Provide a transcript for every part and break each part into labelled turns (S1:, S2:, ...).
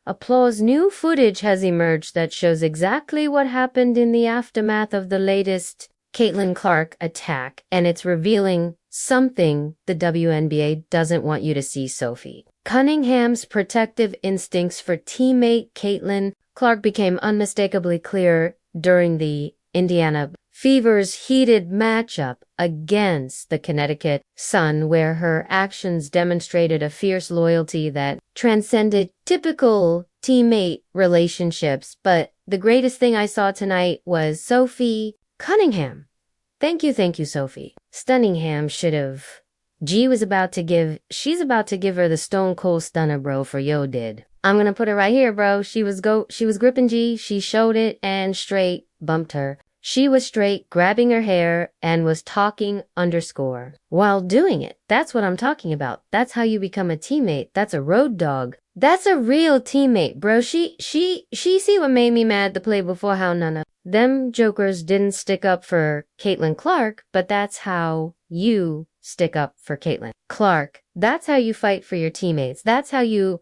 S1: Applause. New footage has emerged that shows exactly what happened in the aftermath of the latest Caitlin Clark attack, and it's revealing something the WNBA doesn't want you to see, Sophie. Cunningham's protective instincts for teammate Caitlin Clark became unmistakably clear during the Indiana Fever's heated matchup against the Connecticut Sun, where her actions demonstrated a fierce loyalty that transcended typical teammate relationships. But the greatest thing I saw tonight was Sophie Cunningham. Thank you, Sophie. Stunningham should have. She's about to give her the Stone Cold Stunner, bro, for yo did. I'm gonna put it right here, bro. She was gripping G, she showed it and straight bumped her. She was straight grabbing her hair and was talking underscore while doing it. That's what I'm talking about. That's how you become a teammate. That's a road dog. That's a real teammate, bro. She see what made me mad the play before, how none of them jokers didn't stick up for Caitlin Clark, but that's how you stick up for Caitlin Clark. That's how you fight for your teammates. That's how you...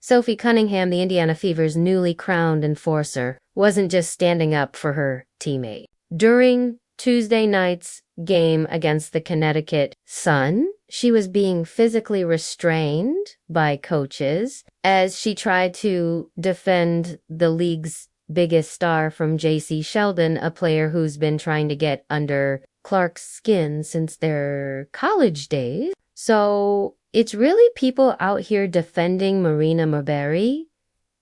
S1: Sophie Cunningham, the Indiana Fever's newly crowned enforcer, wasn't just standing up for her teammate. During Tuesday night's game against the Connecticut Sun, she was being physically restrained by coaches as she tried to defend the league's biggest star from J.C. Sheldon, a player who's been trying to get under Clark's skin since their college days. So it's really people out here defending Marina Maberry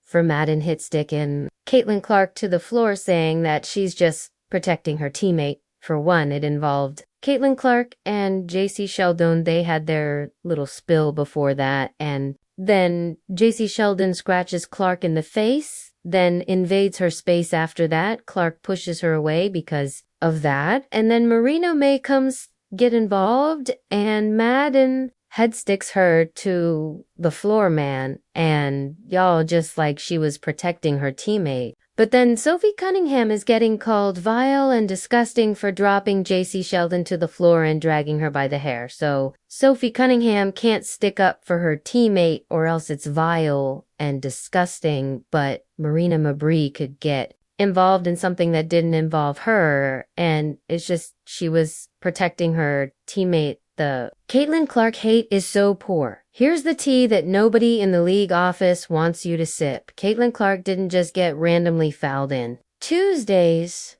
S1: for Madden Hitstick and Caitlin Clark to the floor, saying that she's just protecting her teammate. For one, it involved Caitlin Clark and J.C. Sheldon. They had their little spill before that, and then J.C. Sheldon scratches Clark in the face, then invades her space after that. Clark pushes her away because of that, and then Marina May comes get involved, and Madden headsticks her to the floor, man, and y'all just like she was protecting her teammate. But then Sophie Cunningham is getting called vile and disgusting for dropping J.C. Sheldon to the floor and dragging her by the hair. So Sophie Cunningham can't stick up for her teammate or else it's vile and disgusting, but Marina Mabrey could get involved in something that didn't involve her, and it's just she was protecting her teammate. The Caitlin Clark hate is so poor. Here's the tea that nobody in the league office wants you to sip. Caitlin Clark didn't just get randomly fouled in. Tuesday's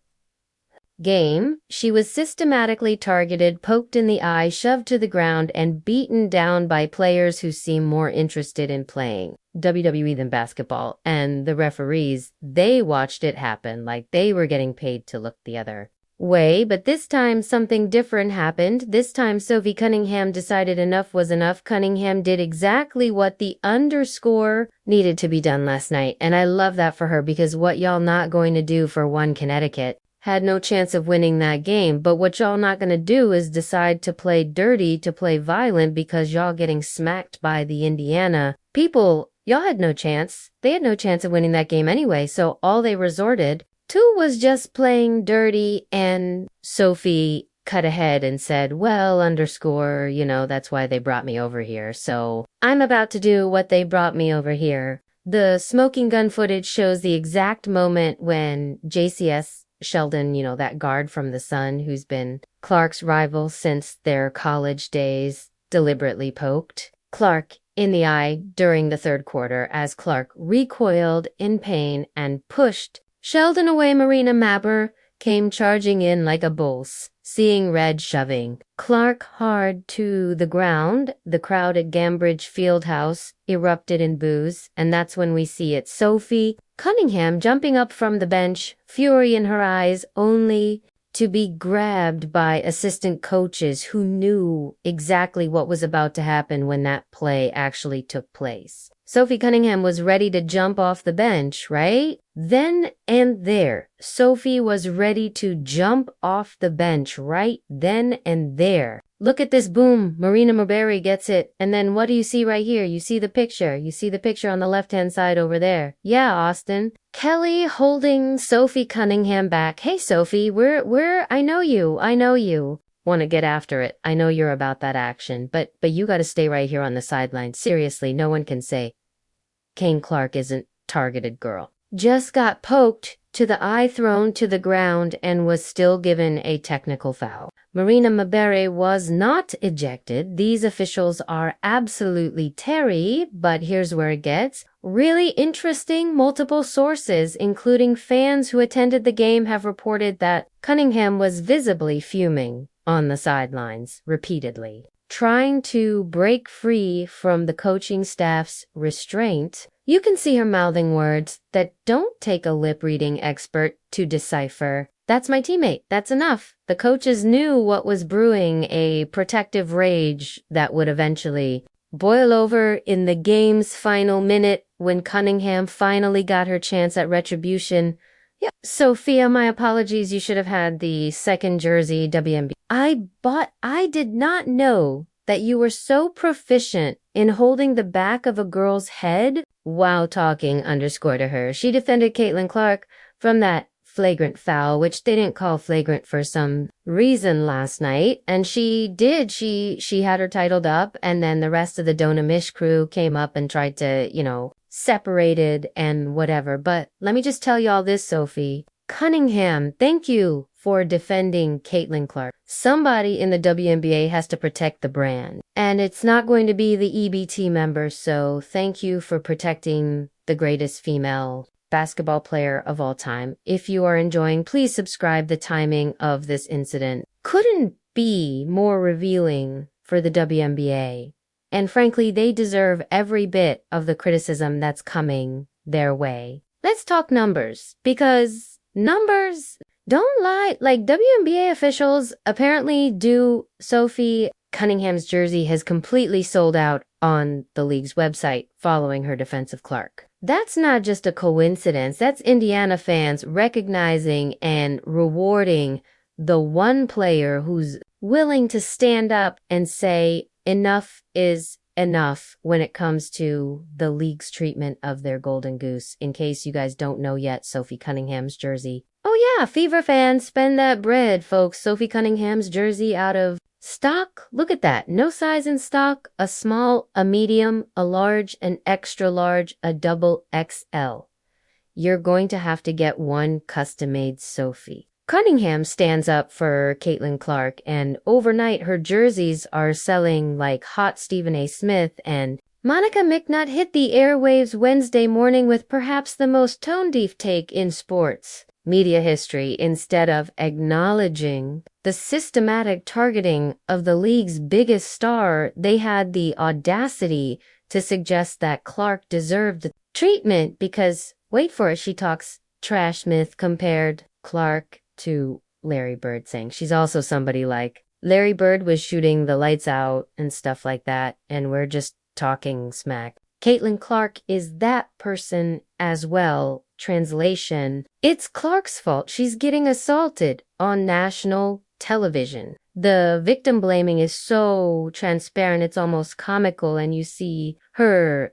S1: game, she was systematically targeted, poked in the eye, shoved to the ground, and beaten down by players who seem more interested in playing WWE than basketball. And the referees, they watched it happen like they were getting paid to look the other way. But this time something different happened. This time Sophie Cunningham decided enough was enough. Cunningham did exactly what the underscore needed to be done last night, and I love that for her, because what y'all not going to do for one Connecticut had no chance of winning that game, but what y'all not going to do is decide to play dirty, to play violent, because y'all getting smacked by the Indiana people. Y'all had no chance. They had no chance of winning that game anyway, so all they resorted to was just playing dirty, and Sophie cut ahead and said, well, underscore, you know, that's why they brought me over here. So I'm about to do what they brought me over here. The smoking gun footage shows the exact moment when JCS Sheldon, you know, that guard from the Sun who's been Clark's rival since their college days, deliberately poked Clark in the eye during the third quarter as Clark recoiled in pain and pushed Sheldon away. Marina Maber came charging in like a bull, seeing red, shoving Clark hard to the ground. The crowd at Gambridge Fieldhouse erupted in boos, and that's when we see it. Sophie Cunningham jumping up from the bench, fury in her eyes, only to be grabbed by assistant coaches who knew exactly what was about to happen when that play actually took place. Sophie Cunningham was ready to jump off the bench, right? Then and there, Sophie was ready to jump off the bench right then and there. Look at this, boom, Marina Maberry gets it. And then what do you see right here? You see the picture. You see the picture on the left-hand side over there. Yeah, Austin. Kelly holding Sophie Cunningham back. Hey, Sophie, I know you. Want to get after it. I know you're about that action, but you got to stay right here on the sideline. Seriously, no one can say Kane Clark isn't targeted, girl. Just got poked to the eye, thrown to the ground, and was still given a technical foul. Marina Mabere was not ejected. These officials are absolutely terry, but here's where it gets really interesting. Multiple sources, including fans who attended the game, have reported that Cunningham was visibly fuming on the sidelines repeatedly, trying to break free from the coaching staff's restraint. You can see her mouthing words that don't take a lip-reading expert to decipher. That's my teammate. That's enough. The coaches knew what was brewing, a protective rage that would eventually boil over in the game's final minute when Cunningham finally got her chance at retribution. Yep. Sophia, my apologies. You should have had the second jersey, WNBA. I did not know that you were so proficient in holding the back of a girl's head while talking _to her. She defended Caitlin Clark from that flagrant foul, which they didn't call flagrant for some reason last night. And she did. She had her titled up, and then the rest of the Dona Mish crew came up and tried to, separated and whatever. But let me just tell y'all this, Sophie. Cunningham, thank you for defending Caitlin Clark. Somebody in the WNBA has to protect the brand. And it's not going to be the EBT members, so thank you for protecting the greatest female basketball player of all time. If you are enjoying, please subscribe. The timing of this incident couldn't be more revealing for the WNBA. And frankly, they deserve every bit of the criticism that's coming their way. Let's talk numbers, because numbers don't lie. Like, WNBA officials apparently do. Sophie Cunningham's jersey has completely sold out on the league's website following her defense of Clark. That's not just a coincidence. That's Indiana fans recognizing and rewarding the one player who's willing to stand up and say enough is enough when it comes to the league's treatment of their golden goose. In case you guys don't know yet, Sophie Cunningham's jersey. Oh yeah, Fever fans, spend that bread, folks. Sophie Cunningham's jersey out of stock. Look at that. No size in stock. A small, a medium, a large, an extra large, a double XL. You're going to have to get one custom-made Sophie. Cunningham stands up for Caitlin Clark, and overnight her jerseys are selling like hot. Stephen A. Smith and Monica McNutt hit the airwaves Wednesday morning with perhaps the most tone-deaf take in sports media history. Instead of acknowledging the systematic targeting of the league's biggest star, they had the audacity to suggest that Clark deserved the treatment because, wait for it, she talks trash. Smith compared Clark to Larry Bird, saying she's also somebody like Larry Bird was shooting the lights out and stuff like that, and we're just talking smack. Caitlin Clark is that person as well. Translation, it's Clark's fault. She's getting assaulted on national television. The victim blaming is so transparent, it's almost comical, and you see a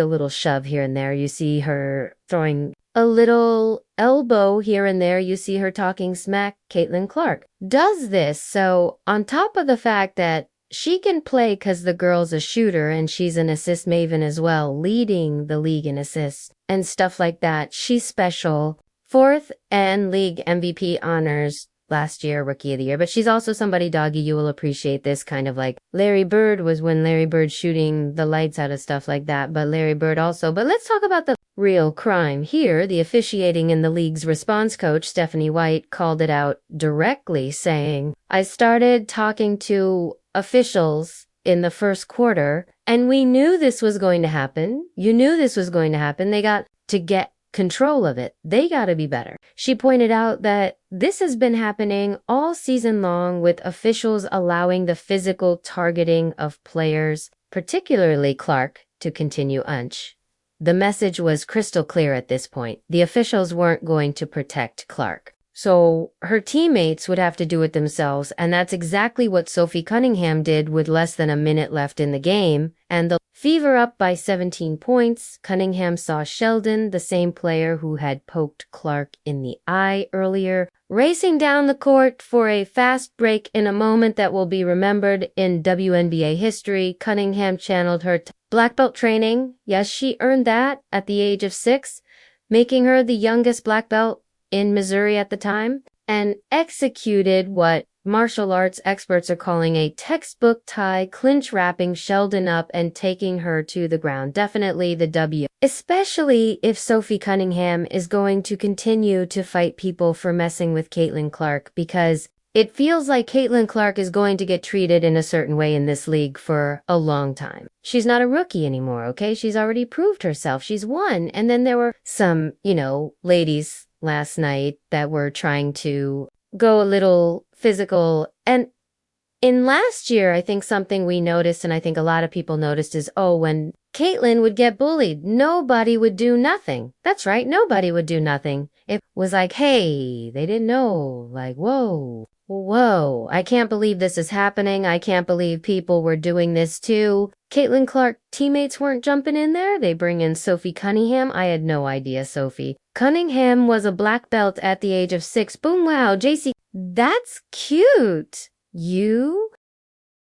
S1: little shove here and there. You see her throwing a little elbow here and there. You see her talking smack. Caitlin Clark does this. So on top of the fact that she can play because the girl's a shooter and she's an assist maven as well, leading the league in assists and stuff like that. She's special. 4th and league MVP honors last year, Rookie of the Year. But she's also somebody, doggy, you will appreciate this, kind of like Larry Bird was when Larry Bird shooting the lights out of stuff like that. But Larry Bird also. But let's talk about the real crime here. The officiating in the league's response coach, Stephanie White, called it out directly, saying, I started talking to officials in the first quarter, and we knew this was going to happen. You knew this was going to happen. They got to get control of it. They got to be better. She pointed out that this has been happening all season long, with officials allowing the physical targeting of players, particularly Clark, to continue. The message was crystal clear at this point. The officials weren't going to protect Clark. So her teammates would have to do it themselves, and that's exactly what Sophie Cunningham did with less than a minute left in the game. And the Fever up by 17 points. Cunningham saw Sheldon, the same player who had poked Clark in the eye earlier, racing down the court for a fast break in a moment that will be remembered in WNBA history. Cunningham channeled her black belt training. Yes, she earned that at the age of 6, making her the youngest black belt in Missouri at the time, and executed what martial arts experts are calling a textbook tie, clinch wrapping Sheldon up and taking her to the ground. Definitely the W. Especially if Sophie Cunningham is going to continue to fight people for messing with Caitlin Clark, because it feels like Caitlin Clark is going to get treated in a certain way in this league for a long time. She's not a rookie anymore, okay? She's already proved herself. She's won. And then there were some, ladies last night that were trying to go a little physical. And in last year, I think something we noticed, and I think a lot of people noticed, is, when Caitlin would get bullied, nobody would do nothing. That's right, nobody would do nothing. It was like, hey, they didn't know, like, whoa, I can't believe this is happening. I can't believe people were doing this too. Caitlin Clark teammates weren't jumping in there. They bring in Sophie Cunningham. I had no idea Sophie Cunningham was a black belt at the age of 6. Boom, wow, JC. That's cute. You